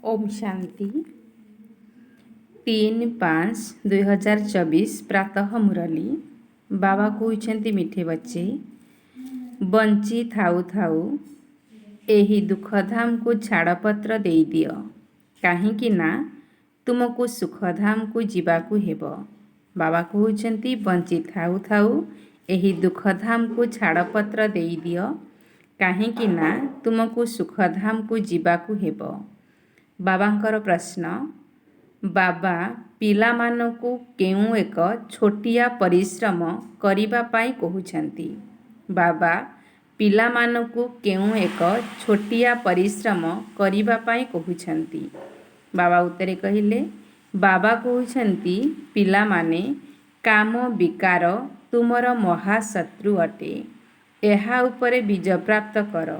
ओम शांति 3/5/2024 प्रातः मुरली बाबा कहते मिठे बच्चे बंची थाऊ थाऊ एही दुखधाम को छाड़पत्र दे दियो कहीं ना तुमको सुखधाम को जीवाकू हेब। बाबा कहते बंची थाऊ थाऊ एही दुखधाम को छाड़पत्र दे दियो कहीं ना तुमको सुखधाम को जीवाकू हेब। बाबांकर प्रश्न बाबा पिलामानकु केउं एक छोटिया परिश्रम करिबा पाई कहउछंती। बाबा पिलामानकु केउं एक छोटिया परिश्रम करिबा पाई कहउछंती। बाबा उत्तरे कहिले बाबा कहउछंती पिलामाने काम विकार तुमर महाशत्रु अटे, एहा उपरे विजय प्राप्त कर।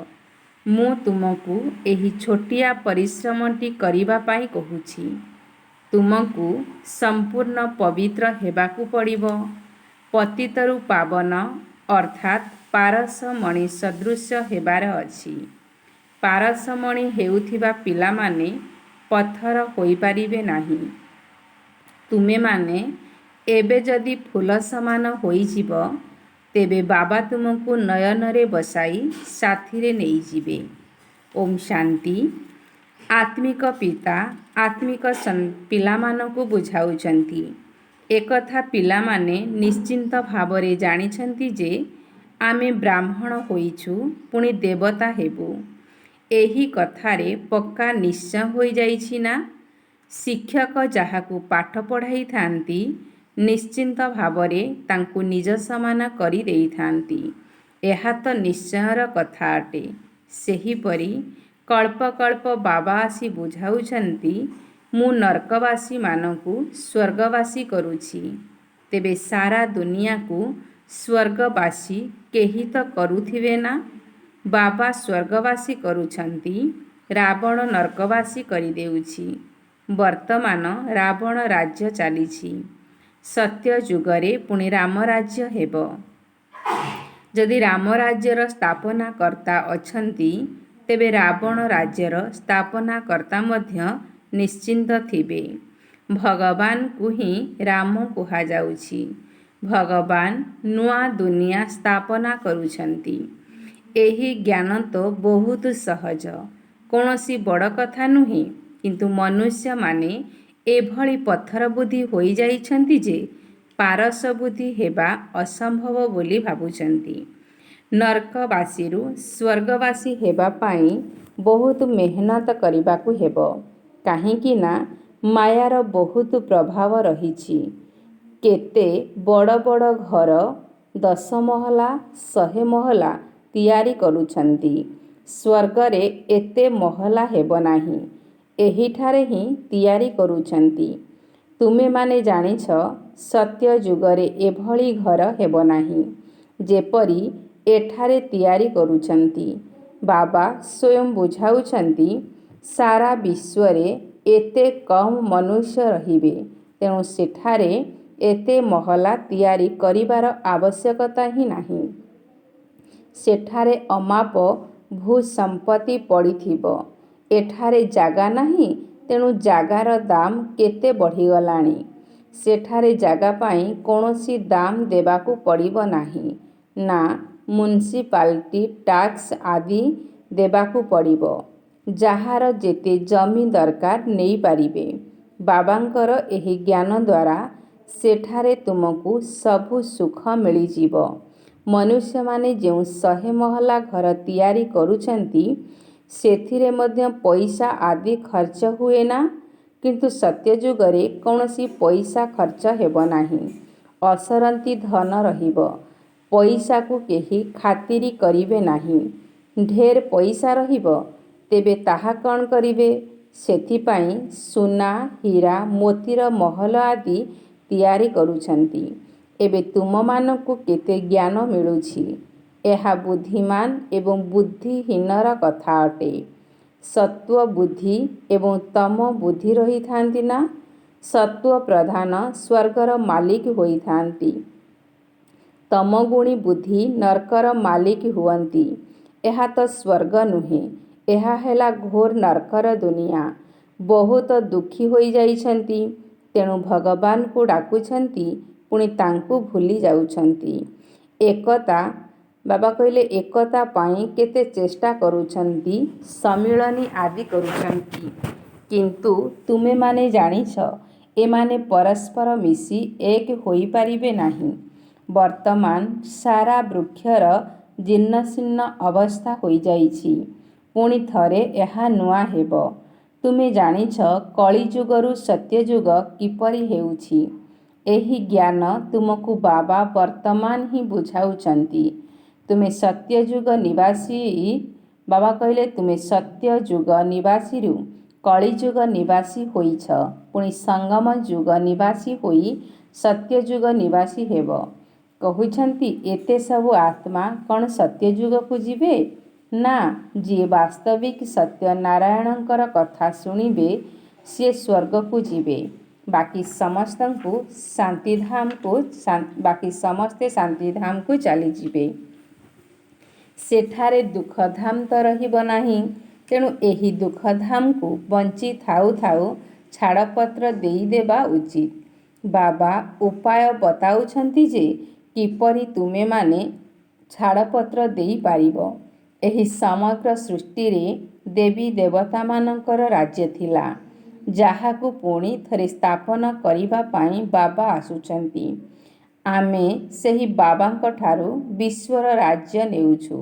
मु तुमको एही छोटिया परिश्रमटी करिबा पाई कहूछि। तुमको संपूर्ण पवित्र हेबाकू पड़िबो। पतितरु पावन अर्थात पारसमणि सदृश हेबार अछि। पारसमणि हेउथिबा पिलामाने पत्थर होई पारिबे नाही। तुमे माने एबे जदि फूल समान होई जिवो तेबे बाबा तुमको नयनरे बसाई साथीरे नेई जिबे। ओम शांति आत्मिक पिता आत्मिक पिलामानकु बुझाउचंती। एकथा पिलामाने निश्चिंत भावरे जानिछंती जे आमे ब्राह्मण होइछु पुणी देवता हेबु। एही कथारे पक्का निश्चय होई जाइछि ना। शिक्षक जाहाकू पाठ पढ़ाई थांती निश्चिंत भावरे तांकू निज समान करी देई थांती। एहा तो निश्चयर कथा अटे। सेहीपरि कल्प कल्प बाबा आसी बुझाउछंती मु नरकवासी मानकू स्वर्गवासी करुछि। तेबे सारा दुनिया को स्वर्गवासी केही तो करुथिबे ना। बाबा स्वर्गवासी करुछंती, रावण नरकवासी करी देउछि। वर्तमान रावण राज्य चलीछि। सत्य जुगरे पुणी राम राज्य हेबो। जदि राम राज्यर स्थापना कर्ता अछंती तेबे रावण राज्यर स्थापना कर्ता मध्य निश्चिंत थिबे। भगवान को ही राम कुहा जाउछि। भगवान नुआ दुनिया स्थापना करुछंती। एही ज्ञान तो बहुत सहज, कोनोसी बड़ कथा नुहे। किंतु मनुष्य माने एभली पत्थर बुद्धि होई जाइछंती जे पारस बुद्धि हेबा असंभव बोली भाबुछंती। नरकवासीरु स्वर्गवासी हेबा पाई बहुत मेहनत करिबाकू हेबो। काहेकि ना मायार बहुत प्रभाव रहिछि। केते बड़ बड़ घर 10 महला 100 महला तियारी करुछंती। स्वर्गरे एते महला हेबो नाही, एहिठारे ही तियारी करुछंती। तुमे माने जानिछ सत्य जुगरे एभली घर हेबो नाही जेपरी एठारे तियारी करुछंती। बाबा स्वयं बुझाउछंती सारा विश्वरे एते कम मनुष्य रहिबे, तेणु सेठारे एते महला तियारी करिबार आवश्यकता ही नाही। सेठारे अमाप भू संपत्ति पड़िथिबो। एठारे जागा नाही, तेणु जागार दाम केते बढ़िगलाणी। सेठारे जागा पाई कोनोसी दाम देबाकू पड़िबो नाही ना म्युनिसिपालिटी टैक्स आदि देबाकू पड़िबो। जाहार जेते जमी दरकार नेई पारिबे। बाबांकर एही ज्ञान द्वारा सेठारे तुमको सबु सुख मिली जीवो। मनुष्य माने जेउ 100 महला घर तियारी करुछंती सेथिरे मध्य पैसा आदि खर्च हुए ना। किंतु सत्य जुगरे कौनसी पैसा खर्च हेबो नाही। असरंती धन रहिबो। पैसा को केही खातिरी करिबे नाही। ढेर पैसा रहिबो तेबे ताहा कौन करिबे। सेथिपाई सुना हीरा मोतीर महल आदि तियारी करुछंती। एबे तुम मानकु केते ज्ञान मिलुछि। एहा बुद्धिमान एवं बुद्धिहीनर कथा अटे। सत्व बुद्धि एवं तम बुद्धि रही थांती ना। सत्व प्रधान स्वर्गर मालिक होई थांती। तमगुणी बुद्धि नरकर मालिक हुअंती। एहा तो स्वर्ग नुहे, एहा हेला घोर नरकर दुनिया। ବହୁତ ଦୁଃଖୀ ହୋଇଯାଇଛନ୍ତି। ତେଣୁ ଭଗବାନଙ୍କୁ ଡାକୁଛନ୍ତି, ପୁଣି ତାଙ୍କୁ ଭୁଲି ଯାଉଛନ୍ତି। ଏକତା ବାବା କହିଲେ ଏକତା ପାଇଁ କେତେ ଚେଷ୍ଟା କରୁଛନ୍ତି, ସମ୍ମିଳନୀ ଆଦି କରୁଛନ୍ତି, କିନ୍ତୁ ତୁମେମାନେ ଜାଣିଛ ଏମାନେ ପରସ୍ପର ମିଶି ଏକ ହୋଇପାରିବେ ନାହିଁ। ବର୍ତ୍ତମାନ ସାରା ବୃକ୍ଷର ଜୀର୍ଣ୍ଣଶୀର୍ଣ୍ଣ ଅବସ୍ଥା ହୋଇଯାଇଛି। ପୁଣି ଥରେ ଏହା ନୂଆ ହେବ। ତୁମେ ଜାଣିଛ କଳିଯୁଗରୁ ସତ୍ୟଯୁଗ କିପରି ହେଉଛି। ଏହି ଜ୍ଞାନ ତୁମକୁ ବାବା ବର୍ତ୍ତମାନ ହିଁ ବୁଝାଉଛନ୍ତି। ତୁମେ ସତ୍ୟଯୁଗ ନିବାସୀ। ବାବା କହିଲେ ତୁମେ ସତ୍ୟଯୁଗ ନିବାସୀରୁ କଳିଯୁଗ ନିବାସୀ ହୋଇଛ, ପୁଣି ସଙ୍ଗମ ଯୁଗ ନିବାସୀ ହୋଇ ସତ୍ୟଯୁଗ ନିବାସୀ ହେବ। କହୁଛନ୍ତି ଏତେ ସବୁ ଆତ୍ମା କ'ଣ ସତ୍ୟଯୁଗକୁ ଯିବେ? ନା, ଯିଏ ବାସ୍ତବିକ ସତ୍ୟନାରାୟଣଙ୍କର କଥା ଶୁଣିବେ ସିଏ ସ୍ୱର୍ଗକୁ ଯିବେ। ବାକି ସମସ୍ତେ ଶାନ୍ତିଧାମକୁ ଚାଲିଯିବେ। ସେଠାରେ ଦୁଃଖଧାମ ତ ରହିବ ନାହିଁ। ତେଣୁ ଏହି ଦୁଃଖଧାମକୁ ବଞ୍ଚି ଥାଉ ଥାଉ ଛାଡ଼ପତ୍ର ଦେଇଦେବା ଉଚିତ। ବାବା ଉପାୟ ବତାଉଛନ୍ତି ଯେ କିପରି ତୁମେମାନେ ଛାଡ଼ପତ୍ର ଦେଇପାରିବ। ଏହି ସମଗ୍ର ସୃଷ୍ଟିରେ ଦେବୀ ଦେବତାମାନଙ୍କର ରାଜ୍ୟ ଥିଲା, ଯାହାକୁ ପୁଣି ଥରେ ସ୍ଥାପନ କରିବା ପାଇଁ ବାବା ଆସୁଛନ୍ତି। ଆମେ ସେହି ବାବାଙ୍କଠାରୁ ବିଶ୍ୱର ରାଜ୍ୟ ନେଉଛୁ।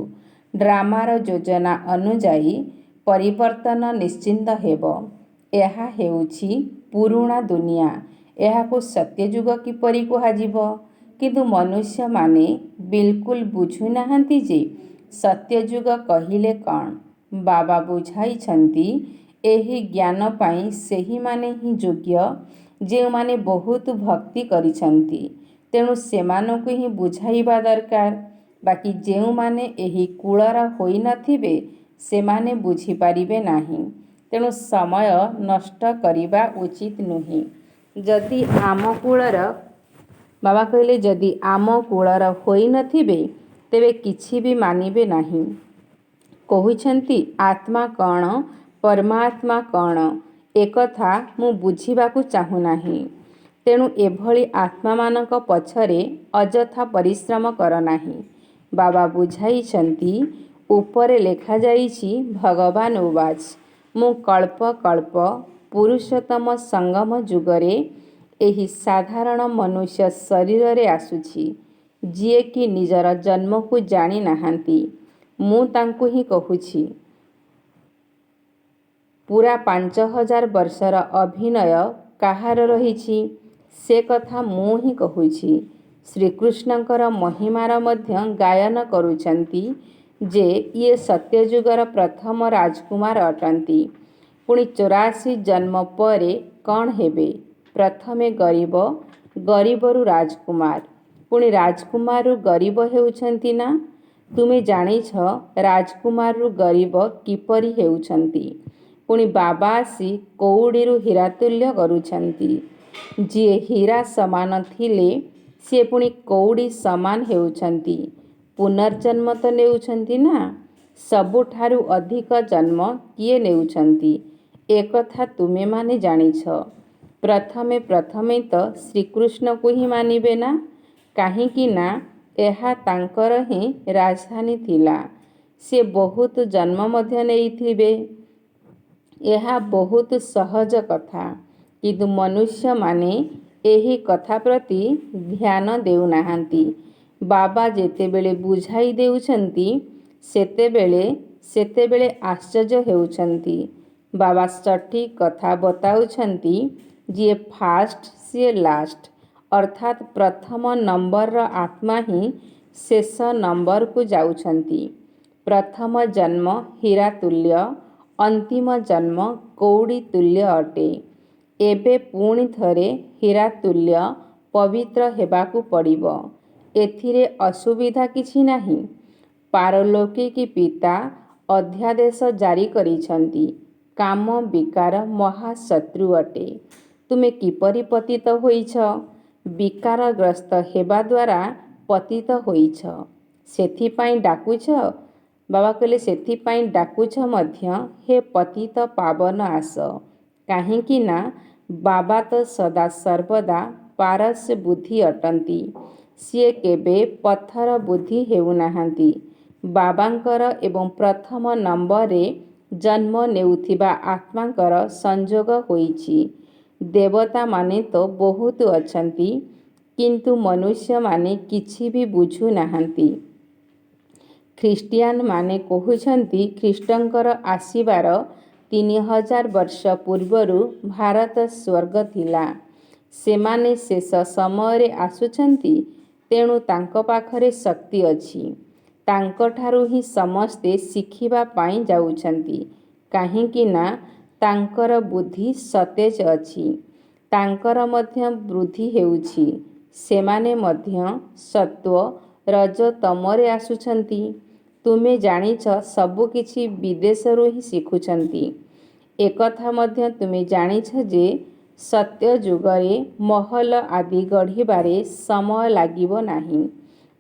ଡ୍ରାମାର ଯୋଜନା ଅନୁଯାୟୀ ପରିବର୍ତ୍ତନ ନିଶ୍ଚିନ୍ତ ହେବ। ଏହା ହେଉଛି ପୁରୁଣା ଦୁନିଆ। ଏହାକୁ ସତ୍ୟଯୁଗ କିପରି କୁହାଯିବ? କିନ୍ତୁ ମନୁଷ୍ୟମାନେ ବିଲକୁଲ ବୁଝୁନାହାନ୍ତି ଯେ ସତ୍ୟଯୁଗ କହିଲେ କ'ଣ। ବାବା ବୁଝାଇଛନ୍ତି ଏହି ଜ୍ଞାନ ପାଇଁ ସେହିମାନେ ହିଁ ଯୋଗ୍ୟ ଯେଉଁମାନେ ବହୁତ ଭକ୍ତି କରିଛନ୍ତି। ତେଣୁ ସେମାନଙ୍କୁ ହିଁ ବୁଝାଇବା ଦରକାର। ବାକି ଯେଉଁମାନେ ଏହି କୂଳର ହୋଇନଥିବେ ସେମାନେ ବୁଝିପାରିବେ ନାହିଁ। ତେଣୁ ସମୟ ନଷ୍ଟ କରିବା ଉଚିତ ନୁହେଁ। ଯଦି ଆମ କୂଳର ବାବା କହିଲେ ଯଦି ଆମ କୂଳର ହୋଇନଥିବେ ତେବେ କିଛି ବି ମାନିବେ ନାହିଁ। କହୁଛନ୍ତି ଆତ୍ମା କ'ଣ, ପରମାତ୍ମା କ'ଣ, ଏକଥା ମୁଁ ବୁଝିବାକୁ ଚାହୁଁନାହିଁ। ତେଣୁ ଏଭଳି ଆତ୍ମାମାନଙ୍କ ପଛରେ ଅଯଥା ପରିଶ୍ରମ କର ନାହିଁ। ବାବା ବୁଝାଇଛନ୍ତି ଉପରେ ଲେଖାଯାଇଛି ଭଗବାନ ଉବାଚ ମୁଁ କଳ୍ପ କଳ୍ପ ପୁରୁଷୋତ୍ତମ ସଙ୍ଗମ ଯୁଗରେ ଏହି ସାଧାରଣ ମନୁଷ୍ୟ ଶରୀରରେ ଆସୁଛି, ଯିଏକି ନିଜର ଜନ୍ମକୁ ଜାଣିନାହାନ୍ତି। ମୁଁ ତାଙ୍କୁ ହିଁ କହୁଛି। ପୂରା 5000 ବର୍ଷର ଅଭିନୟ କାହାର ରହିଛି ସେ କଥା ମୁଁ ହିଁ କହୁଛି। ଶ୍ରୀକୃଷ୍ଣଙ୍କର ମହିମାର ମଧ୍ୟ ଗାୟନ କରୁଛନ୍ତି ଯେ ଇଏ ସତ୍ୟଯୁଗର ପ୍ରଥମ ରାଜକୁମାର ଅଟନ୍ତି। ପୁଣି 84 ଜନ୍ମ ପରେ କ'ଣ ହେବେ? ପ୍ରଥମେ ଗରିବ, ଗରିବରୁ ରାଜକୁମାର, ପୁଣି ରାଜକୁମାରରୁ ଗରିବ ହେଉଛନ୍ତି ନା? ତୁମେ ଜାଣିଛ ରାଜକୁମାରରୁ ଗରିବ କିପରି ହେଉଛନ୍ତି। ପୁଣି ବାବା ଆସି କଉଡ଼ିରୁ ହୀରା ତୁଲ୍ୟ କରୁଛନ୍ତି। ଯିଏ ହୀରା ସମାନ ଥିଲେ ସିଏ ପୁଣି କଉଡ଼ି ସମାନ ହେଉଛନ୍ତି। ପୁନର୍ଜନ୍ମ ତ ନେଉଛନ୍ତି ନା? ସବୁଠାରୁ ଅଧିକ ଜନ୍ମ କିଏ ନେଉଛନ୍ତି ଏକଥା ତୁମେମାନେ ଜାଣିଛ। ପ୍ରଥମେ ତ ଶ୍ରୀକୃଷ୍ଣଙ୍କୁ ହିଁ ମାନିବେ ନା? କାହିଁକି ନା ଏହା ତାଙ୍କର ହିଁ ରାଜଧାନୀ ଥିଲା। ସେ ବହୁତ ଜନ୍ମ ମଧ୍ୟ ନେଇଥିବେ। ଏହା ବହୁତ ସହଜ କଥା, କିନ୍ତୁ ମନୁଷ୍ୟମାନେ ଏହି କଥା ପ୍ରତି ଧ୍ୟାନ ଦେଉନାହାନ୍ତି। ବାବା ଯେତେବେଳେ ବୁଝାଇ ଦେଉଛନ୍ତି ସେତେବେଳେ ଆଶ୍ଚର୍ଯ୍ୟ ହେଉଛନ୍ତି। ବାବା ସଠିକ୍ କଥା ବତାଉଛନ୍ତି। ଯିଏ ଫାଷ୍ଟ ସିଏ ଲାଷ୍ଟ, ଅର୍ଥାତ୍ ପ୍ରଥମ ନମ୍ବରର ଆତ୍ମା ହିଁ ଶେଷ ନମ୍ବରକୁ ଯାଉଛନ୍ତି। ପ୍ରଥମ ଜନ୍ମ ହୀରା ତୁଲ୍ୟ, ଅନ୍ତିମ ଜନ୍ମ କଉଡ଼ି ତୁଲ୍ୟ ଅଟେ। ଏବେ ପୁଣି ଥରେ ହୀରା ତୁଲ୍ୟ ପବିତ୍ର ହେବାକୁ ପଡ଼ିବ। ଏଥିରେ ଅସୁବିଧା କିଛି ନାହିଁ। ପାରଲୌକିକ ପିତା ଅଧ୍ୟାଦେଶ ଜାରି କରିଛନ୍ତି। କାମ ବିକାର ମହାଶତ୍ରୁ ଅଟେ। ତୁମେ କିପରି ପତିତ ହୋଇଛ? ବିକାରଗ୍ରସ୍ତ ହେବା ଦ୍ୱାରା ପତିତ ହୋଇଛ। ସେଥିପାଇଁ ଡାକୁଛ। ବାବା କହିଲେ ସେଥିପାଇଁ ଡାକୁଛ ମଧ୍ୟ ହେ ପତିତ ପାବନ ଆସ। କାହିଁକି ନା ବାବା ତ ସଦା ସର୍ବଦା ପାରସ୍ୟ ବୁଦ୍ଧି ଅଟନ୍ତି। ସିଏ କେବେ ପଥର ବୁଦ୍ଧି ହେଉନାହାନ୍ତି। ବାବାଙ୍କର ଏବଂ ପ୍ରଥମ ନମ୍ବରରେ ଜନ୍ମ ନେଉଥିବା ଆତ୍ମାଙ୍କର ସଂଯୋଗ ହୋଇଛି। ଦେବତାମାନେ ତ ବହୁତ ଅଛନ୍ତି, କିନ୍ତୁ ମନୁଷ୍ୟମାନେ କିଛି ବି ବୁଝୁନାହାନ୍ତି। ଖ୍ରୀଷ୍ଟିଆନମାନେ କହୁଛନ୍ତି ଖ୍ରୀଷ୍ଟଙ୍କର ଆସିବାର 3000 ବର୍ଷ ପୂର୍ବରୁ ଭାରତ ସ୍ୱର୍ଗ ଥିଲା। ସେମାନେ ଶେଷ ସମୟରେ ଆସୁଛନ୍ତି, ତେଣୁ ତାଙ୍କ ପାଖରେ ଶକ୍ତି ଅଛି। ତାଙ୍କଠାରୁ ହିଁ ସମସ୍ତେ ଶିଖିବା ପାଇଁ ଯାଉଛନ୍ତି। କାହିଁକି ନା ତାଙ୍କର ବୁଦ୍ଧି ସତେଜ ଅଛି। ତାଙ୍କର ମଧ୍ୟ ବୃଦ୍ଧି ହେଉଛି। ସେମାନେ ମଧ୍ୟ ସତ୍ତ୍ୱ ରଜ ତମରେ ଆସୁଛନ୍ତି। ତୁମେ ଜାଣିଛ ସବୁକିଛି ବିଦେଶରୁ ହିଁ ଶିଖୁଛନ୍ତି। ଏକଥା ମଧ୍ୟ ତୁମେ ଜାଣିଛ ଯେ ସତ୍ୟ ଯୁଗରେ ମହଲ ଆଦି ଗଢ଼ିବାରେ ସମୟ ଲାଗିବ ନାହିଁ।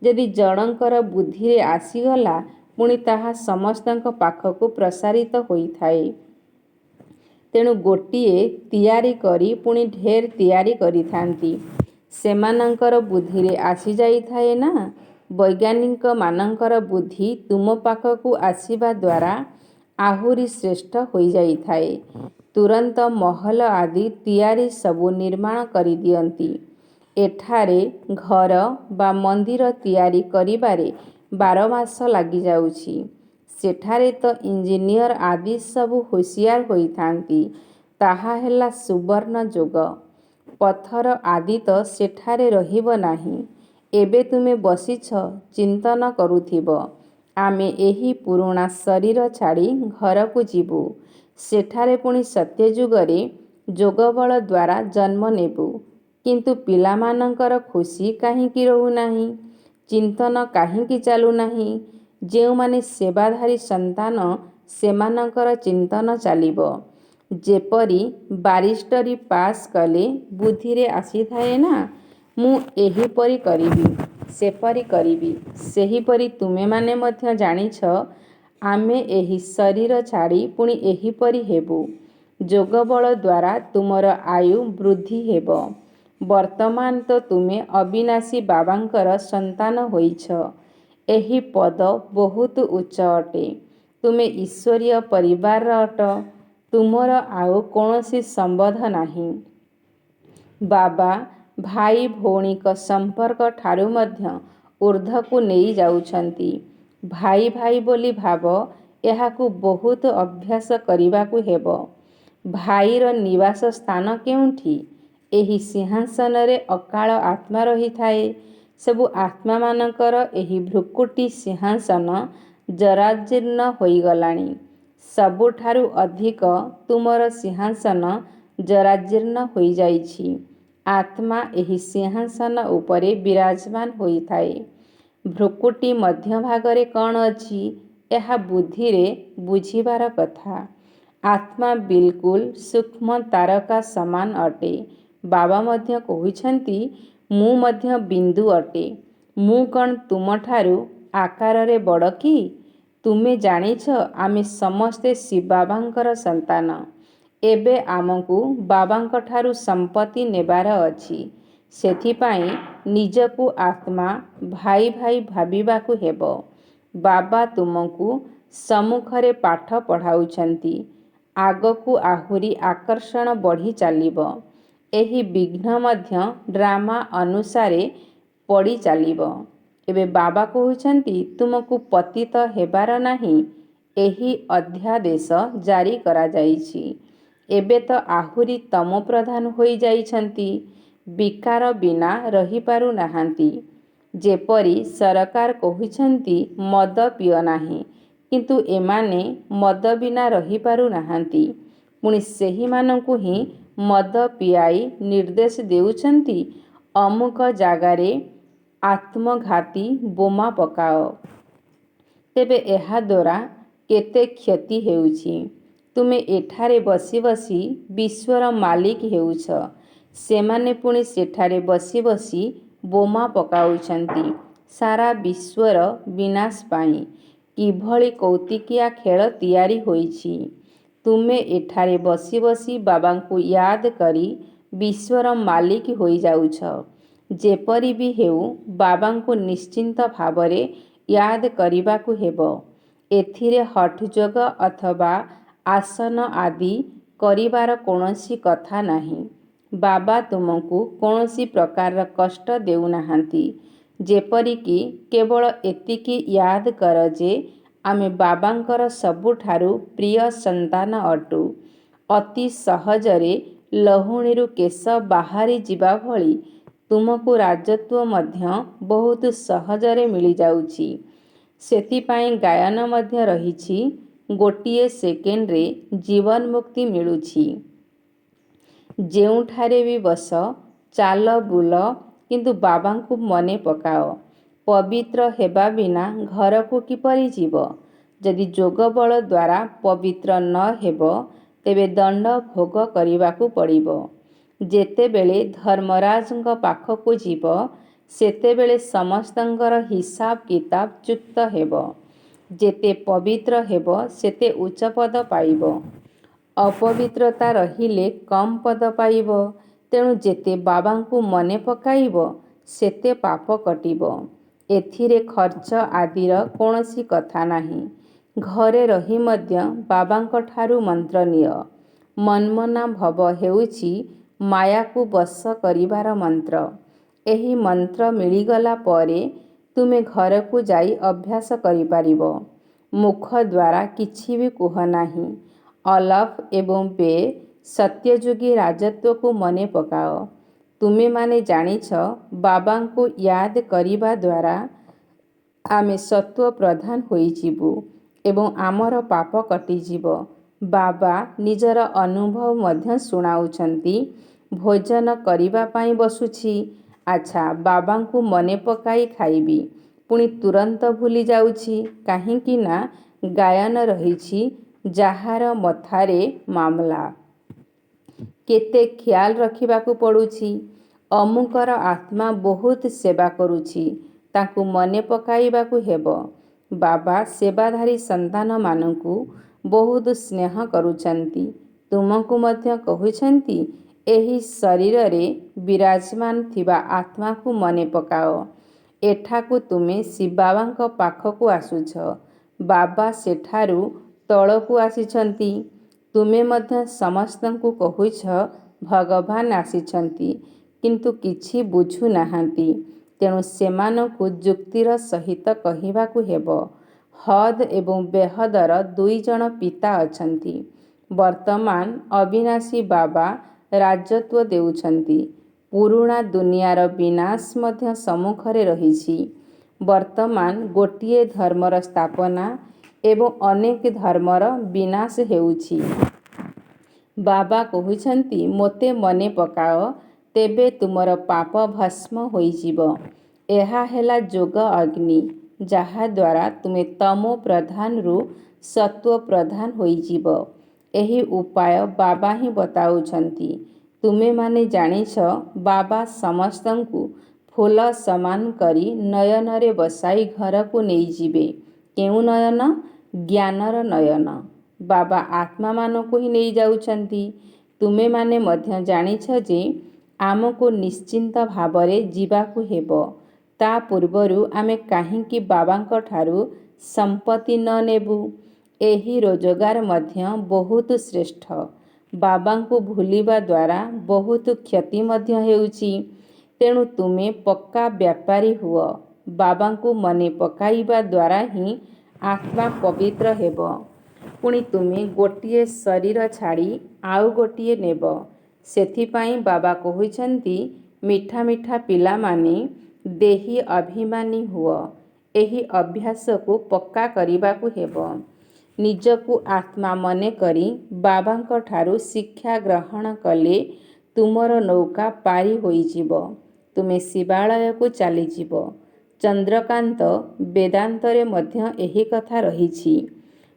ଯଦି ଜଣଙ୍କର ବୁଦ୍ଧିରେ ଆସିଗଲା, ପୁଣି ତାହା ସମସ୍ତଙ୍କ ପାଖକୁ ପ୍ରସାରିତ ହୋଇଥାଏ। ତେଣୁ ଗୋଟିଏ ତିଆରି କରି ପୁଣି ଢେର ତିଆରି କରିଥାନ୍ତି। ସେମାନଙ୍କର ବୁଦ୍ଧିରେ ଆସିଯାଇଥାଏ ନା। ବୈଜ୍ଞାନିକମାନଙ୍କର ବୁଦ୍ଧି ତୁମ ପାଖକୁ ଆସିବା ଦ୍ୱାରା ଆହୁରି ଶ୍ରେଷ୍ଠ ହୋଇଯାଇଥାଏ। ତୁରନ୍ତ ମହଲ ଆଦି ତିଆରି ସବୁ ନିର୍ମାଣ କରିଦିଅନ୍ତି। ଏଠାରେ ଘର ବା ମନ୍ଦିର ତିଆରି କରିବାରେ 12 ମାସ ଲାଗିଯାଉଛି। ସେଠାରେ ତ ଇଞ୍ଜିନିୟର ଆଦି ସବୁ ହୁସିଆର ହୋଇଥାନ୍ତି। ତାହା ହେଲା ସୁବର୍ଣ୍ଣ ଯୁଗ। ପଥର ଆଦି ତ ସେଠାରେ ରହିବ ନାହିଁ। ଏବେ ତୁମେ ବସିଛ, ଚିନ୍ତନ କରୁଥିବ, ଆମେ ଏହି ପୁରୁଣା ଶରୀର ଛାଡ଼ି ଘରକୁ ଯିବୁ। ସେଠାରେ ପୁଣି ସତ୍ୟଯୁଗରେ ଯୋଗବଳ ଦ୍ୱାରା ଜନ୍ମ ନେବୁ। କିନ୍ତୁ ପିଲାମାନଙ୍କର ଖୁସି କାହିଁକି ରହୁନାହିଁ? ଚିନ୍ତନ କାହିଁକି ଚାଲୁନାହିଁ? ଯେଉଁମାନେ ସେବାଧାରୀ ସନ୍ତାନ, ସେମାନଙ୍କର ଚିନ୍ତନ ଚାଲିବ। ଯେପରି ବାରିଷ୍ଟରୀ ପାସ୍ କଲେ ବୁଦ୍ଧିରେ ଆସିଥାଏ ନା, ମୁଁ ଏହିପରି କରିବି, ସେପରି କରିବି। ସେହିପରି ତୁମେମାନେ ମଧ୍ୟ ଜାଣିଛ, ଆମେ ଏହି ଶରୀର ଛାଡ଼ି ପୁଣି ଏହିପରି ହେବୁ। ଯୋଗବଳ ଦ୍ୱାରା ତୁମର ଆୟୁ ବୃଦ୍ଧି ହେବ। ବର୍ତ୍ତମାନ ତ ତୁମେ ଅବିନାଶୀ ବାବାଙ୍କର ସନ୍ତାନ ହୋଇଛ। ଏହି ପଦ ବହୁତ ଉଚ୍ଚ ଅଟେ। ତୁମେ ଈଶ୍ୱରୀୟ ପରିବାରର ଅଟ। ତୁମର ଆଉ କୌଣସି ସମ୍ବନ୍ଧ ନାହିଁ। ବାବା ଭାଇ ଭଉଣୀଙ୍କ ସମ୍ପର୍କ ଠାରୁ ମଧ୍ୟ ଊର୍ଦ୍ଧ୍ୱକୁ ନେଇ ଯାଉଛନ୍ତି। ଭାଇ ଭାଇ ବୋଲି ଭାବ, ଏହାକୁ ବହୁତ ଅଭ୍ୟାସ କରିବାକୁ ହେବ। ଭାଇର ନିବାସ ସ୍ଥାନ କେଉଁଠି? ଏହି ସିଂହାସନରେ ଅକାଳ ଆତ୍ମା ରହିଥାଏ। ସବୁ ଆତ୍ମାମାନଙ୍କର ଏହି ଭୃକୁଟି ସିଂହାସନ ଜରାଜୀର୍ଣ୍ଣ ହୋଇଗଲାଣି। ସବୁଠାରୁ ଅଧିକ ତୁମର ସିଂହାସନ ଜରାଜୀର୍ଣ୍ଣ ହୋଇଯାଇଛି। ଆତ୍ମା ଏହି ସିଂହାସନ ଉପରେ ବିରାଜମାନ ହୋଇଥାଏ। ଭୃକୁଟି ମଧ୍ୟଭାଗରେ କ'ଣ ଅଛି, ଏହା ବୁଦ୍ଧିରେ ବୁଝିବାର କଥା। ଆତ୍ମା ବିଲକୁଲ ସୂକ୍ଷ୍ମ ତାରକା ସମାନ ଅଟେ। ବାବା ମଧ୍ୟ କହୁଛନ୍ତି, ମୁଁ ମଧ୍ୟ ବିନ୍ଦୁ ଅଟେ। ମୁଁ କ'ଣ ତୁମଠାରୁ ଆକାରରେ ବଡ଼ କି? ତୁମେ ଜାଣିଛ, ଆମେ ସମସ୍ତେ ଶିବବାବାଙ୍କର ସନ୍ତାନ। ଏବେ ଆମକୁ ବାବାଙ୍କଠାରୁ ସମ୍ପତ୍ତି ନେବାର ଅଛି। ସେଥିପାଇଁ ନିଜକୁ ଆତ୍ମା, ଭାଇ ଭାଇ ଭାବିବାକୁ ହେବ। ବାବା ତୁମକୁ ସମ୍ମୁଖରେ ପାଠ ପଢ଼ାଉଛନ୍ତି। ଆଗକୁ ଆହୁରି ଆକର୍ଷଣ ବଢ଼ି ଚାଲିବ। ଏହି ବିଘ୍ନ ମଧ୍ୟ ଡ୍ରାମା ଅନୁସାରେ ପଡ଼ି ଚାଲିବ। ଏବେ ବାବା କହୁଛନ୍ତି, ତୁମକୁ ପତିତ ହେବାର ନାହିଁ। ଏହି ଅଧ୍ୟାଦେଶ ଜାରି କରାଯାଇଛି। ଏବେ ତ ଆହୁରି ତମୋପ୍ରଧାନ ହୋଇଯାଇଛନ୍ତି। ବିକାର ବିନା ରହିପାରୁନାହାନ୍ତି। ଯେପରି ସରକାର କହୁଛନ୍ତି ମଦ ପିଅ ନାହିଁ, କିନ୍ତୁ ଏମାନେ ମଦ ବିନା ରହିପାରୁନାହାନ୍ତି। ପୁଣି ସେହିମାନଙ୍କୁ ହିଁ ମଦ ପିଆଇ ନିର୍ଦ୍ଦେଶ ଦେଉଛନ୍ତି, ଅମୁକ ଜାଗାରେ ଆତ୍ମଘାତୀ ବୋମା ପକାଅ। ତେବେ ଏହାଦ୍ୱାରା କେତେ କ୍ଷତି ହେଉଛି। ତୁମେ ଏଠାରେ ବସି ବସି ବିଶ୍ୱର ମାଲିକ ହେଉଛ। ସେମାନେ ପୁଣି ସେଠାରେ ବସି ବସି ବୋମା ପକାଉଛନ୍ତି ସାରା ବିଶ୍ୱର ବିନାଶ ପାଇଁ। କିଭଳି କୌତିକିଆ ଖେଳ ତିଆରି ହୋଇଛି। ତୁମେ ଏଠାରେ ବସି ବସି ବାବାଙ୍କୁ ୟାଦ କରି ବିଶ୍ୱର ମାଲିକ ହୋଇଯାଉଛ। ଯେପରି ବି ହେଉ ବାବାଙ୍କୁ ନିଶ୍ଚିନ୍ତ ଭାବରେ ୟାଦ କରିବାକୁ ହେବ। ଏଥିରେ ହଠଯୋଗ ଅଥବା ଆସନ ଆଦି କରିବାର କୌଣସି କଥା ନାହିଁ। ବାବା ତୁମକୁ କୌଣସି ପ୍ରକାରର କଷ୍ଟ ଦେଉନାହାନ୍ତି। ଯେପରିକି କେବଳ ଏତିକି ୟାଦ କର ଯେ ଆମେ ବାବାଙ୍କର ସବୁଠାରୁ ପ୍ରିୟ ସନ୍ତାନ ଅଟୁ। ଅତି ସହଜରେ ଲହୁଣୀରୁ କେଶ ବାହାରି ଯିବା ଭଳି ତୁମକୁ ରାଜତ୍ୱ ମଧ୍ୟ ବହୁତ ସହଜରେ ମିଳିଯାଉଛି। ସେଥିପାଇଁ ଗାୟନ ମଧ୍ୟ ରହିଛି, ଗୋଟିଏ ସେକେଣ୍ଡରେ ଜୀବନ ମୁକ୍ତି ମିଳୁଛି। ଯେଉଁଠାରେ ବି ବସ, ଚାଲ, ବୁଲ, କିନ୍ତୁ ବାବାଙ୍କୁ ମନେ ପକାଅ। ପବିତ୍ର ହେବା ବିନା ଘରକୁ କିପରି ଯିବ? ଯଦି ଯୋଗ ବଳ ଦ୍ୱାରା ପବିତ୍ର ନ ହେବ ତେବେ ଦଣ୍ଡ ଭୋଗ କରିବାକୁ ପଡ଼ିବ। ଯେତେବେଳେ ଧର୍ମରାଜଙ୍କ ପାଖକୁ ଯିବ ସେତେବେଳେ ସମସ୍ତଙ୍କର ହିସାବ କିତାବ ଚୁକ୍ତ ହେବ। ଯେତେ ପବିତ୍ର ହେବ ସେତେ ଉଚ୍ଚ ପଦ ପାଇବ। ଅପବିତ୍ରତା ରହିଲେ କମ୍ ପଦ ପାଇବ। ତେଣୁ ଯେତେ ବାବାଙ୍କୁ ମନେ ପକାଇବ ସେତେ ପାପ କଟିବ। ଏଥିରେ ଖର୍ଚ୍ଚ ଆଦିର କୌଣସି କଥା ନାହିଁ। ଘରେ ରହି ମଧ୍ୟ ବାବାଙ୍କଠାରୁ ମନ୍ତ୍ର ନିଅ। ମନ୍ମନା ଭବ ହେଉଛି ମାୟାକୁ ବଶ କରିବାର ମନ୍ତ୍ର। ଏହି ମନ୍ତ୍ର ମିଳିଗଲା ପରେ ତୁମେ ଘରକୁ ଯାଇ ଅଭ୍ୟାସ କରିପାରିବ। ମୁଖ ଦ୍ୱାରା କିଛି ବି କୁହ ନାହିଁ। ଅଲଫ ଏବଂ ବେ ସତ୍ୟଯୁଗୀ ରାଜତ୍ୱକୁ ମନେ ପକାଅ। ତୁମେମାନେ ଜାଣିଛ ବାବାଙ୍କୁ ୟାଦ କରିବା ଦ୍ୱାରା ଆମେ ସତ୍ୱ ପ୍ରଧାନ ହୋଇଯିବୁ ଏବଂ ଆମର ପାପ କଟିଯିବ। ବାବା ନିଜର ଅନୁଭବ ମଧ୍ୟ ଶୁଣାଉଛନ୍ତି। ଭୋଜନ କରିବା ପାଇଁ ବସୁଛି। ଆଚ୍ଛା, ବାବାଙ୍କୁ ମନେ ପକାଇ ଖାଇବି, ପୁଣି ତୁରନ୍ତ ଭୁଲି ଯାଉଛି। କାହିଁକି ନା ଗାୟନ ରହିଛି, ଯାହାର ମଥାରେ ମାମଲା। କେତେ ଖିଆଲ ରଖିବାକୁ ପଡ଼ୁଛି। ଅମୁକର ଆତ୍ମା ବହୁତ ସେବା କରୁଛି, ତାଙ୍କୁ ମନେ ପକାଇବାକୁ ହେବ। ବାବା ସେବାଧାରୀ ସନ୍ତାନମାନଙ୍କୁ ବହୁତ ସ୍ନେହ କରୁଛନ୍ତି। ତୁମକୁ ମଧ୍ୟ କହୁଛନ୍ତି ଏହି ଶରୀରରେ ବିରାଜମାନ ଥିବା ଆତ୍ମାକୁ ମନେ ପକାଅ। ଏଠାକୁ ତୁମେ ଶିବବାବାଙ୍କ ପାଖକୁ ଆସୁଛ। ବାବା ସେଠାରୁ ତଳକୁ ଆସିଛନ୍ତି। ତୁମେ ମଧ୍ୟ ସମସ୍ତଙ୍କୁ କହୁଛ ଭଗବାନ ଆସିଛନ୍ତି, କିନ୍ତୁ କିଛି ବୁଝୁନାହାନ୍ତି। ତେଣୁ ସେମାନଙ୍କୁ ଯୁକ୍ତିର ସହିତ କହିବାକୁ ହେବ। ହଦ୍ ଏବଂ ବେହଦର ଦୁଇଜଣ ପିତା ଅଛନ୍ତି। ବର୍ତ୍ତମାନ ଅବିନାଶୀ ବାବା ରାଜତ୍ୱ ଦେଉଛନ୍ତି। ପୁରୁଣା ଦୁନିଆର ବିନାଶ ମଧ୍ୟ ସମ୍ମୁଖରେ ରହିଛି। ବର୍ତ୍ତମାନ ଗୋଟିଏ ଧର୍ମର ସ୍ଥାପନା ଏବଂ ଅନେକ ଧର୍ମର ବିନାଶ ହେଉଛି। ବାବା କହୁଛନ୍ତି ମୋତେ ମନେ ପକାଅ, ତେବେ ତୁମର ପାପ ଭସ୍ମ ହୋଇଯିବ। ଏହା ହେଲା ଯୋଗ ଅଗ୍ନି, ଯାହାଦ୍ୱାରା ତୁମେ ତମୋ ପ୍ରଧାନରୁ ସତ୍ୱ ପ୍ରଧାନ ହୋଇଯିବ। ଏହି ଉପାୟ ବାବା ହିଁ ବତାଉଛନ୍ତି। ତୁମେମାନେ ଜାଣିଛ ବାବା ସମସ୍ତଙ୍କୁ ଫୁଲ ସମାନ କରି ନୟନରେ ବସାଇ ଘରକୁ ନେଇଯିବେ। କେଉଁ ନୟନ? ଜ୍ଞାନର ନୟନ। ବାବା ଆତ୍ମାମାନଙ୍କୁ ହିଁ ନେଇଯାଉଛନ୍ତି। ତୁମେମାନେ ମଧ୍ୟ ଜାଣିଛ ଯେ ଆମକୁ ନିଶ୍ଚିନ୍ତ ଭାବରେ ଯିବାକୁ ହେବ। ତା ପୂର୍ବରୁ ଆମେ କାହିଁକି ବାବାଙ୍କଠାରୁ ସମ୍ପତ୍ତି ନ ନେବୁ? ଏହି ରୋଜଗାର ମଧ୍ୟ ବହୁତ ଶ୍ରେଷ୍ଠ। ବାବାଙ୍କୁ ଭୁଲିବା ଦ୍ୱାରା ବହୁତ କ୍ଷତି ମଧ୍ୟ ହେଉଛି। ତେଣୁ ତୁମେ ପକ୍କା ବ୍ୟାପାରୀ ହୁଅ। ବାବାଙ୍କୁ ମନେ ପକାଇବା ଦ୍ୱାରା ହିଁ ଆତ୍ମା ପବିତ୍ର ହେବ। ପୁଣି ତୁମେ ଗୋଟିଏ ଶରୀର ଛାଡ଼ି ଆଉ ଗୋଟିଏ ନେବ। ସେଥିପାଇଁ ବାବା କହୁଛନ୍ତି ମିଠା ମିଠା ପିଲାମାନେ, ଦେହୀ ଅଭିମାନୀ ହୁଅ। ଏହି ଅଭ୍ୟାସକୁ ପକ୍କା କରିବାକୁ ହେବ। ନିଜକୁ ଆତ୍ମା ମନେକରି ବାବାଙ୍କଠାରୁ ଶିକ୍ଷା ଗ୍ରହଣ କଲେ ତୁମର ନୌକା ପାରି ହୋଇଯିବ। ତୁମେ ଶିବାଳୟକୁ ଚାଲିଯିବ। ଚନ୍ଦ୍ରକାନ୍ତ ବେଦାନ୍ତରେ ମଧ୍ୟ ଏହି କଥା ରହିଛି।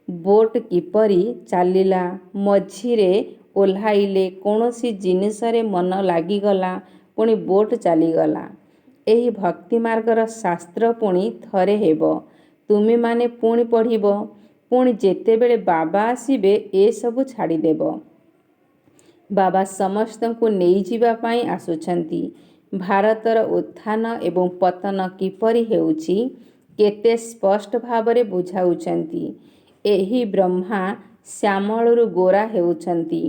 ବୋଟ୍ କିପରି ଚାଲିଲା, ମଝିରେ ଓହ୍ଲାଇଲେ କୌଣସି ଜିନିଷରେ ମନ ଲାଗିଗଲା, ପୁଣି ବୋଟ୍ ଚାଲିଗଲା। ଏହି ଭକ୍ତିମାର୍ଗର ଶାସ୍ତ୍ର ପୁଣି ଥରେ ହେବ। ତୁମେମାନେ ପୁଣି ପଢ଼ିବ। ପୁଣି ଯେତେବେଳେ ବାବା ଆସିବେ ଏସବୁ ଛାଡ଼ିଦେବ। ବାବା ସମସ୍ତଙ୍କୁ ନେଇଯିବା ପାଇଁ ଆସୁଛନ୍ତି। ଭାରତର ଉତ୍ଥାନ ଏବଂ ପତନ କିପରି ହେଉଛି କେତେ ସ୍ପଷ୍ଟ ଭାବରେ ବୁଝାଉଛନ୍ତି। ଏହି ବ୍ରହ୍ମା ଶ୍ୟାମଳରୁ ଗୋରା ହେଉଛନ୍ତି।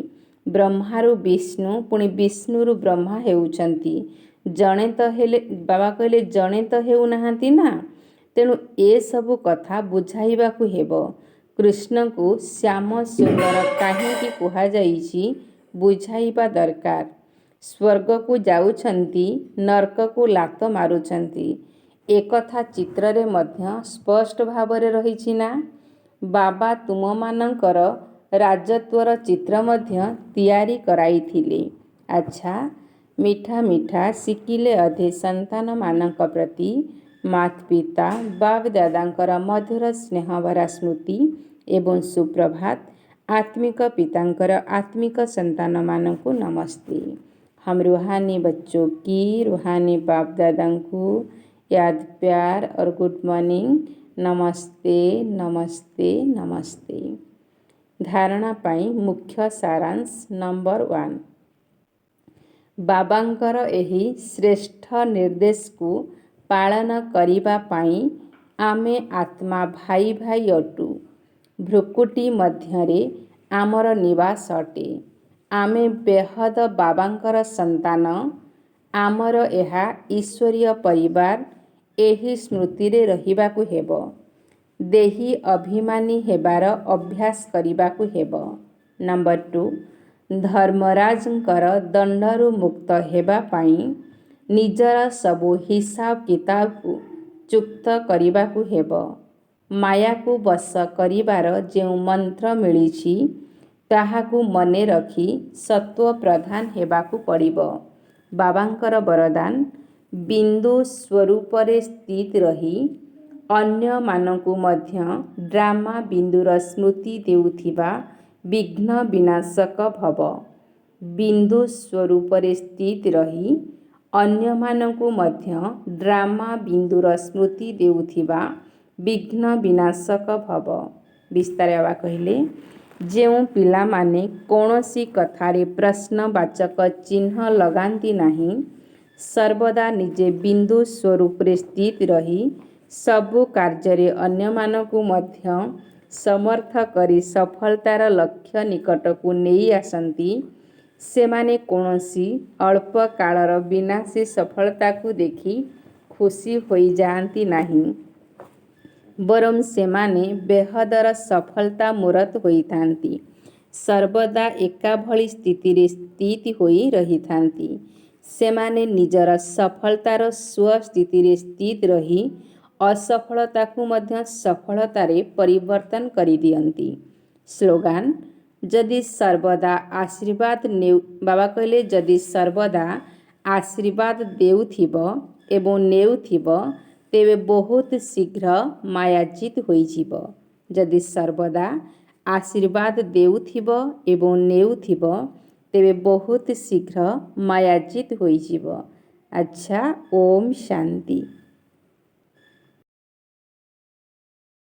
ବ୍ରହ୍ମାରୁ ବିଷ୍ଣୁ, ପୁଣି ବିଷ୍ଣୁରୁ ବ୍ରହ୍ମା ହେଉଛନ୍ତି। ଜଣେ ତ ହେଲେ, ବାବା କହିଲେ ଜଣେ ତ ହେଉନାହାନ୍ତି ନା। ତେଣୁ ଏସବୁ କଥା ବୁଝାଇବାକୁ ହେବ। କୃଷ୍ଣଙ୍କୁ ଶ୍ୟାମ ସୁନ୍ଦର କାହିଁକି କୁହାଯାଇଛି ବୁଝାଇବା ଦରକାର। ସ୍ୱର୍ଗକୁ ଯାଉଛନ୍ତି, ନର୍କକୁ ଲାତ ମାରୁଛନ୍ତି, ଏକଥା ଚିତ୍ରରେ ମଧ୍ୟ ସ୍ପଷ୍ଟ ଭାବରେ ରହିଛି ନା। ବାବା ତୁମମାନଙ୍କର ରାଜତ୍ୱର ଚିତ୍ର ମଧ୍ୟ ତିଆରି କରାଇଥିଲେ। ଆଚ୍ଛା, ମିଠା ମିଠା ଶିଖିଲେ ଅଧେ ସନ୍ତାନମାନଙ୍କ ପ୍ରତି ମାତ ପିତା ବାପ ଦାଦାଙ୍କର ମଧୁର ସ୍ନେହଭରା ସ୍ମୃତି ଏବଂ ସୁପ୍ରଭାତ। आत्मिक पितांकर आत्मिक संतानମାନଙ୍କୁ नमस्ते। हम रूहानी बच्चों की रूहानी बाप दादा को याद प्यार और गुड मॉर्निंग। नमस्ते नमस्ते नमस्ते। धारणा पाई मुख्य सारांश नंबर 1। बाबांकर एही श्रेष्ठ निर्देश को पालन करिबा पाई आमे आत्मा भाई भाई अटू। भ्रुकुटी मध्यरे आमर निवास अटे। आमे बेहद बाबांकर संतान। आमर एहा ईश्वरीय परिवार। एही स्मृतिरे रहिबाकु हेबो। देही अभिमानी हेबार अभ्यास करिबाकु हेबो। नंबर 2, धर्मराजंकर दंडरू मुक्त हेबा पाई निजर सबु हिसाब किताब को चुक्त करिबाकु हेबो। माया को बस करिबार जेउ मंत्र मिलिछि ताहाकु मने रखी सत्व प्रधान हेबाकु पड़िबो। बाबांकर वरदान बिंदु स्वरूपरे स्थित रही अन्य मानकु मध्य ड्रामा बिंदुर स्मृति देउथिबा विघ्न विनाशक भव। बिंदु स्वरूपरे स्थित रही अन्य मानकु मध्य ड्रामा बिंदुर स्मृति देउथिबा विघ्न विनाशक भव। विस्तार बाबा कहले जेउ पिला माने कौनसी कथारे प्रश्नवाचक चिन्ह लगांती नहीं, सर्वदा निजे बिंदु स्वरूपरे स्थित रही सबु कार्ୟରେ ଅନ୍ୟମାନଙ୍କୁ ମଧ୍ୟ ସମର୍ଥ କରି ସଫଳତାର ଲକ୍ଷ୍ୟ ନିକଟକୁ ନେଇ ଆସନ୍ତି। ସେମାନେ କୌଣସି ଅଳ୍ପ କାଳର ବିନାଶୀ ସଫଳତାକୁ ଦେଖି ଖୁସି ହୋଇଯାଆନ୍ତି ନାହିଁ, ବରଂ ସେମାନେ ବେହଦର ସଫଳତା ମୂରତ ହୋଇଥାନ୍ତି। ସର୍ବଦା ଏକାଭଳି ସ୍ଥିତିରେ ସ୍ଥିତ ହୋଇ ରହିଥାନ୍ତି। ସେମାନେ ନିଜର ସଫଳତାର ସ୍ୱସ୍ଥିତିରେ ସ୍ଥିତ ରହି ଅସଫଳତାକୁ ମଧ୍ୟ ସଫଳତାରେ ପରିବର୍ତ୍ତନ କରିଦିଅନ୍ତି। ସ୍ଲୋଗାନ ଯଦି ସର୍ବଦା ଆଶୀର୍ବାଦ ବାବା କହିଲେ ଯଦି ସର୍ବଦା ଆଶୀର୍ବାଦ ଦେଉଥିବ ଏବଂ ନେଉଥିବ ତେବେ ବହୁତ ଶୀଘ୍ର ମାୟାଜିତ ହୋଇଯିବ। ଯଦି ସର୍ବଦା ଆଶୀର୍ବାଦ ଦେଉଥିବ ଏବଂ ନେଉଥିବ ତେବେ ବହୁତ ଶୀଘ୍ର ମାୟାଜିତ ହୋଇଯିବ। ଆଚ୍ଛା, ଓମ୍ ଶାନ୍ତି।